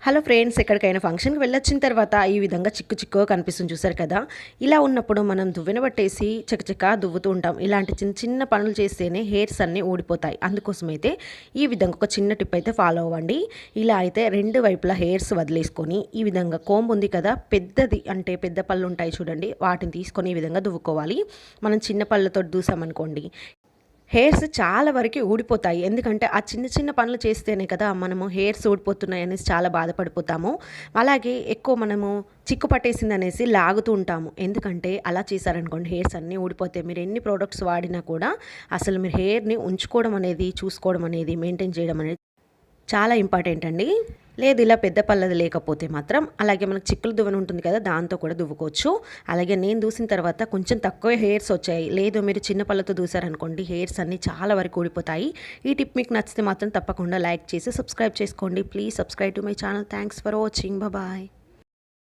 Hello friends, ఎక్కడికైనా ఫంక్షన్కి వెళ్ళొచ్చిన తర్వాత ఈ విధంగా చిక్కు చిక్కుగా కనిపిస్తుంది, చూసారు కదా. ఇలా ఉన్నప్పుడు మనం దువ్వెన పట్టేసి చకచకా దువ్వుతూ ఉంటాం. ఇలాంటి చిన్న చిన్న పనులు చేస్తేనే హెయిర్స్ అన్నీ ఊడిపోతాయి. అందుకోసమైతే ఈ విధంగా ఒక చిన్న టిప్ అయితే ఫాలో అవ్వండి. ఇలా అయితే రెండు వైపులా హెయిర్స్ వదిలేసుకొని ఈ విధంగా కోంబు ఉంది కదా, పెద్దది అంటే పెద్ద పళ్ళు ఉంటాయి చూడండి, వాటిని తీసుకొని ఈ విధంగా దువ్వుకోవాలి. మనం చిన్న పళ్ళతో దూసామనుకోండి హెయిర్స్ చాలా వరకు ఊడిపోతాయి. ఎందుకంటే ఆ చిన్న చిన్న పనులు చేస్తేనే కదా మనము హెయిర్స్ ఊడిపోతున్నాయి అనేసి చాలా బాధపడిపోతాము. అలాగే ఎక్కువ మనము చిక్కు పట్టేసిందనేసి లాగుతూ ఉంటాము. ఎందుకంటే అలా చేశారనుకోండి హెయిర్స్ అన్నీ ఊడిపోతాయి. మీరు ఎన్ని ప్రోడక్ట్స్ వాడినా కూడా అసలు మీరు హెయిర్ని ఉంచుకోవడం అనేది, చూసుకోవడం అనేది, మెయింటైన్ చేయడం అనేది చాలా ఇంపార్టెంట్ అండి. లేదు ఇలా పెద్ద పళ్ళది లేకపోతే మాత్రం అలాగే మనకు చిక్కులు దువ్వెన ఉంటుంది కదా, దాంతో కూడా దువ్వుకోవచ్చు. అలాగే నేను దూసిన తర్వాత కొంచెం తక్కువ హెయిర్స్ వచ్చాయి. లేదు మీరు చిన్న పళ్ళతో దూసారనుకోండి హెయిర్స్ అన్నీ చాలా వరకు ఊడిపోతాయి. ఈ టిప్ మీకు నచ్చితే మాత్రం తప్పకుండా లైక్ చేసి సబ్స్క్రైబ్ చేసుకోండి. Please subscribe to my channel. Thanks for watching. Bye.